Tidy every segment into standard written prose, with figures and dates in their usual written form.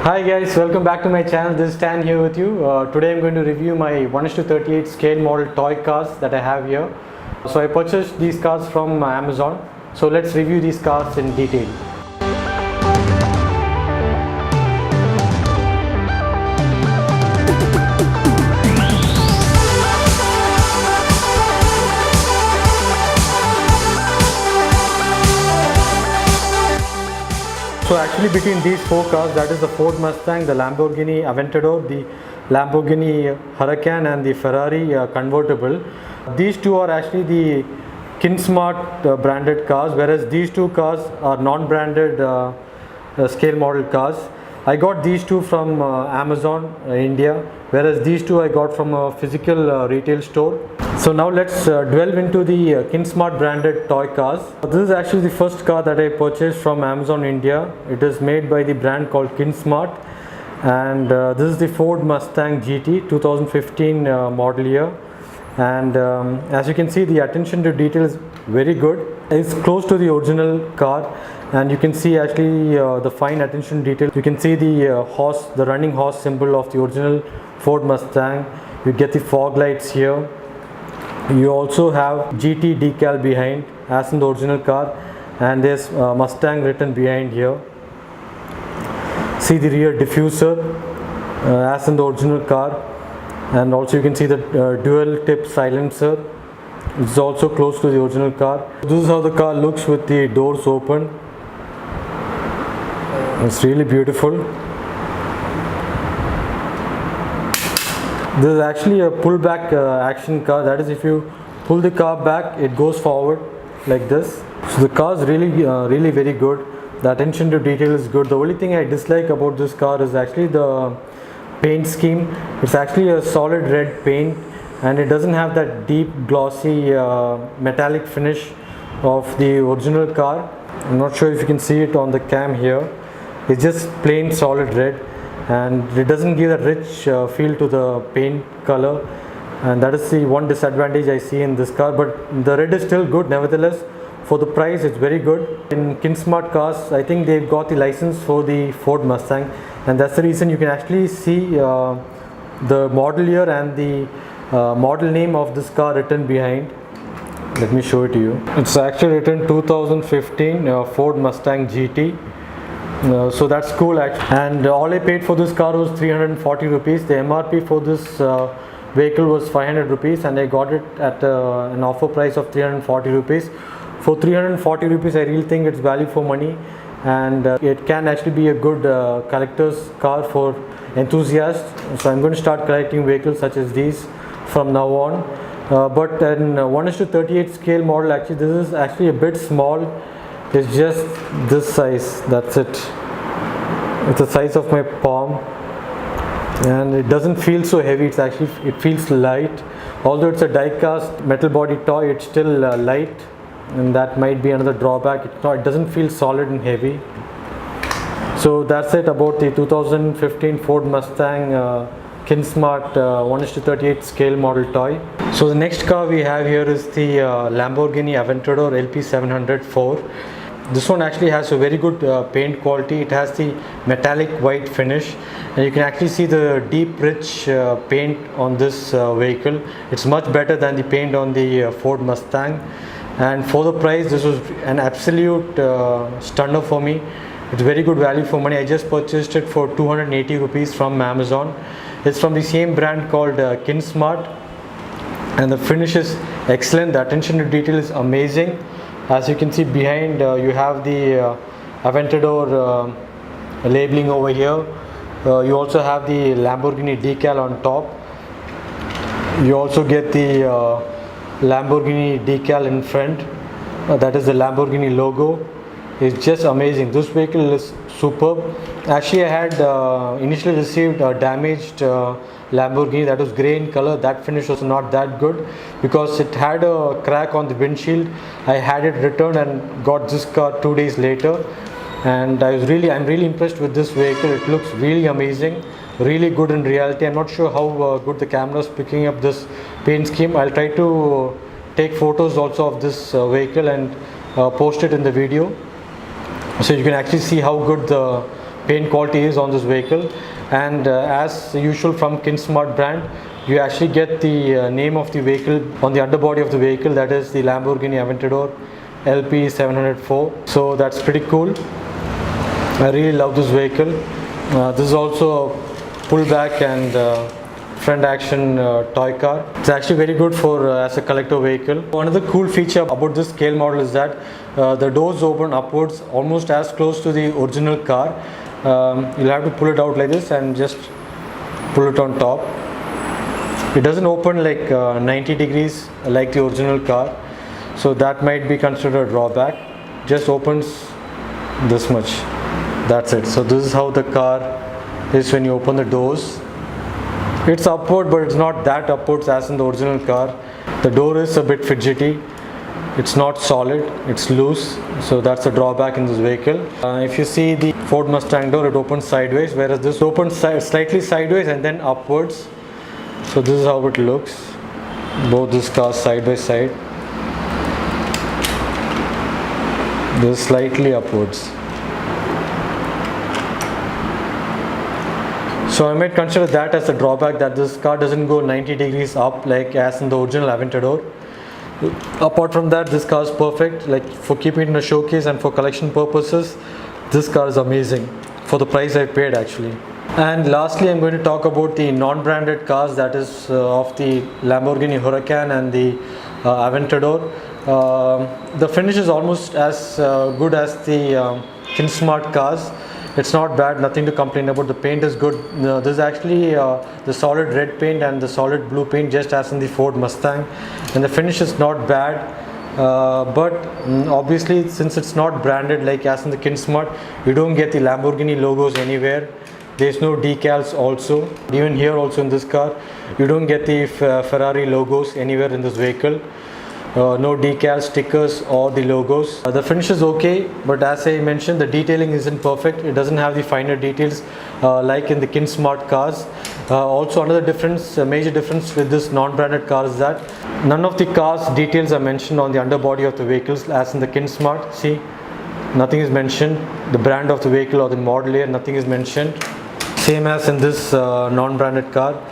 Hi guys, welcome back to my channel. This is Stan here with you. Today I'm going to review my 1:38 scale model toy cars that I have here. So I purchased these cars from Amazon. So let's review these cars in detail. So actually between these four cars, that is the Ford Mustang, the Lamborghini Aventador, the Lamborghini Huracan and the Ferrari Convertible. These two are actually the Kinsmart branded cars, whereas these two cars are non-branded scale model cars. I got these two from Amazon India, whereas these two I got from a physical retail store. So now let's delve into the Kinsmart branded toy cars. This is actually the first car that I purchased from Amazon India. It is made by the brand called Kinsmart, and this is the Ford Mustang GT 2015 model year. And as you can see, the attention to detail is very good. It's close to the original car, and you can see actually the fine attention to detail. You can see the horse, the running horse symbol of the original Ford Mustang. You get the fog lights here. You also have GT decal behind as in the original car, and there's Mustang written behind here. See the rear diffuser as in the original car, and also you can see the dual tip silencer. It's also close to the original car. This is how the car looks with the doors open. It's really beautiful. This is actually a pullback action car. That is, if you pull the car back, it goes forward like this. So the car is really very good. The attention to detail is good. The only thing I dislike about this car is actually the paint scheme. It's actually a solid red paint, and it doesn't have that deep glossy metallic finish of the original car. I'm not sure if you can see it on the cam here. It's just plain solid red, and it doesn't give a rich feel to the paint color, and that is the one disadvantage I see in this car. But the red is still good nevertheless. For the price, it's very good. In Kinsmart cars, I think they've got the license for the Ford Mustang, and that's the reason you can actually see the model year and the model name of this car written behind. Let me show it to you. It's actually written 2015 Ford Mustang GT. So that's cool actually. And all I paid for this car was 340 rupees. The MRP for this vehicle was 500 rupees, and I got it at an offer price of 340 rupees. For 340 rupees, I really think it's value for money, and it can actually be a good collector's car for enthusiasts. So I'm going to start collecting vehicles such as these from now on. But in 1:38 scale model, actually this is actually a bit small. It's just this size, that's it. It's the size of my palm, and it doesn't feel so heavy. It feels light. Although it's a die-cast metal body toy, it's still light, and that might be another drawback. It doesn't feel solid and heavy. So that's it about the 2015 Ford Mustang Kinsmart 1:38 scale model toy. So the next car we have here is the Lamborghini Aventador LP700-4. This one actually has a very good paint quality. It has the metallic white finish, and you can actually see the deep rich paint on this vehicle. It's much better than the paint on the Ford Mustang, and for the price this was an absolute stunner for me. It's very good value for money. I just purchased it for 280 rupees from Amazon. It's from the same brand called Kinsmart, and the finish is excellent. The attention to detail is amazing. As you can see behind, you have the Aventador labeling over here. You also have the Lamborghini decal on top. You also get the Lamborghini decal in front. That is the Lamborghini logo. It's just amazing. This vehicle is superb. Actually, I had initially received a damaged Lamborghini that was grey in color. That finish was not that good because it had a crack on the windshield. I had it returned and got this car 2 days later, and I'm really impressed with this vehicle. It looks really amazing, really good in reality. I'm not sure how good the camera is picking up this paint scheme. I'll try to take photos also of this vehicle and post it in the video, so you can actually see how good the paint quality is on this vehicle. And as usual from Kinsmart brand, you actually get the name of the vehicle on the underbody of the vehicle, that is the Lamborghini Aventador LP 704. So that's pretty cool. I really love this vehicle. This is also a pullback and front action toy car. It's actually very good for as a collector vehicle. Another cool feature about this scale model is that the doors open upwards almost as close to the original car. You'll have to pull it out like this and just pull it on top. It doesn't open like 90 degrees like the original car, so that might be considered a drawback. Just opens this much, that's it. So this is how the car is when you open the doors. It's upward, but it's not that upwards as in the original car. The door is a bit fidgety. It's not solid, it's loose, so that's a drawback in this vehicle. If you see the Ford Mustang door, it opens sideways, whereas this opens slightly sideways and then upwards. So this is how it looks, both these cars side by side. This is slightly upwards. So I might consider that as a drawback, that this car doesn't go 90 degrees up like as in the original Aventador. Apart from that, this car is perfect, like for keeping it in a showcase and for collection purposes. This car is amazing for the price I paid actually. And lastly, I'm going to talk about the non-branded cars, that is of the Lamborghini Huracan and the Aventador. The finish is almost as good as the Kinsmart cars. It's not bad, nothing to complain about. The paint is good. This is actually the solid red paint and the solid blue paint, just as in the Ford Mustang, and the finish is not bad. But obviously, since it's not branded like as in the Kinsmart, you don't get the Lamborghini logos anywhere. There's no decals also. Even here also in this car, you don't get the Ferrari logos anywhere in this vehicle. No decals, stickers or the logos. The finish is okay, but as I mentioned, the detailing isn't perfect. It doesn't have the finer details like in the Kinsmart cars. Also another difference, major difference with this non-branded car is that none of the cars details are mentioned on the underbody of the vehicles as in the Kinsmart. See, nothing is mentioned. The brand of the vehicle or the model year, nothing is mentioned. Same as in this non-branded car.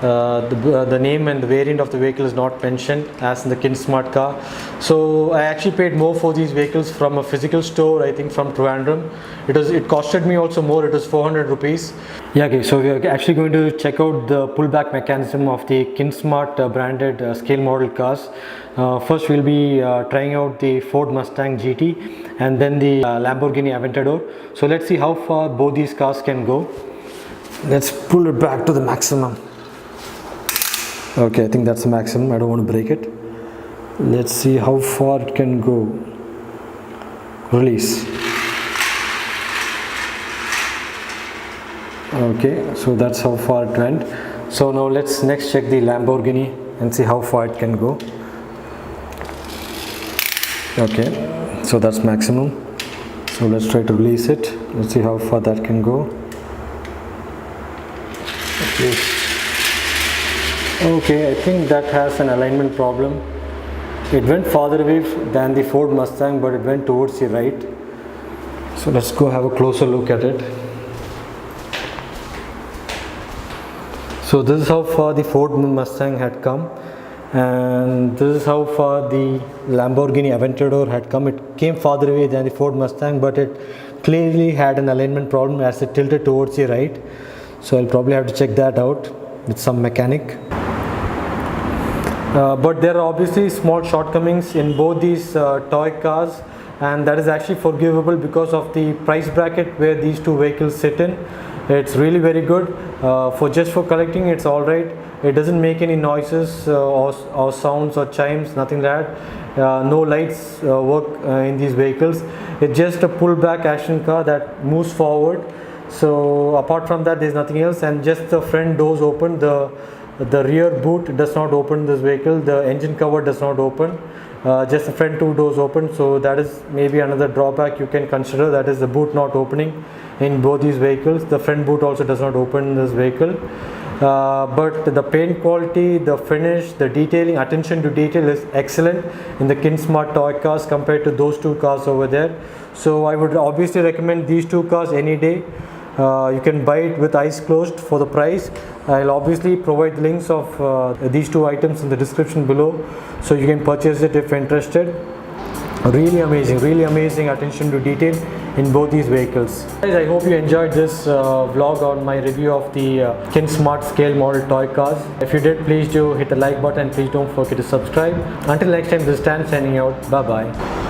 The name and the variant of the vehicle is not mentioned as in the Kinsmart car. So I actually paid more for these vehicles from a physical store, I think from Trivandrum. It costed me also more, it was 400 rupees. Yeah, okay, so we are actually going to check out the pullback mechanism of the Kinsmart branded scale model cars. First we'll be trying out the Ford Mustang GT and then the Lamborghini Aventador. So let's see how far both these cars can go. Let's pull it back to the maximum. Okay, I think that's the maximum. I don't want to break it. Let's see how far it can go. Release. Okay, so that's how far it went. So now let's next check the Lamborghini and see how far it can go. Okay, so that's maximum. So let's try to release it. Let's see how far that can go. Okay, I think that has an alignment problem. It went farther away than the Ford Mustang, but it went towards the right. So let's go have a closer look at it. So this is how far the Ford Mustang had come, and this is how far the Lamborghini Aventador had come. It came farther away than the Ford Mustang, but it clearly had an alignment problem as it tilted towards the right. So I'll probably have to check that out with some mechanic. But there are obviously small shortcomings in both these toy cars, and that is actually forgivable because of the price bracket where these two vehicles sit in. It's really very good for just for collecting. It's all right. It doesn't make any noises or sounds or chimes, nothing like that. No lights work in these vehicles. It's just a pullback action car that moves forward. So apart from that, there's nothing else, and just the front doors open. The rear boot does not open this vehicle. The engine cover does not open. Just the front two doors open. So that is maybe another drawback you can consider. That is the boot not opening in both these vehicles. The front boot also does not open in this vehicle. But the paint quality, the finish, the detailing, attention to detail is excellent in the Kinsmart toy cars compared to those two cars over there. So I would obviously recommend these two cars any day. You can buy it with eyes closed for the price. I'll obviously provide the links of these two items in the description below, so you can purchase it if interested. Really amazing attention to detail in both these vehicles. Guys, I hope you enjoyed this vlog on my review of the Kinsmart scale model toy cars. If you did, please do hit the like button and please don't forget to subscribe. Until next time, this is Stan signing out. Bye bye.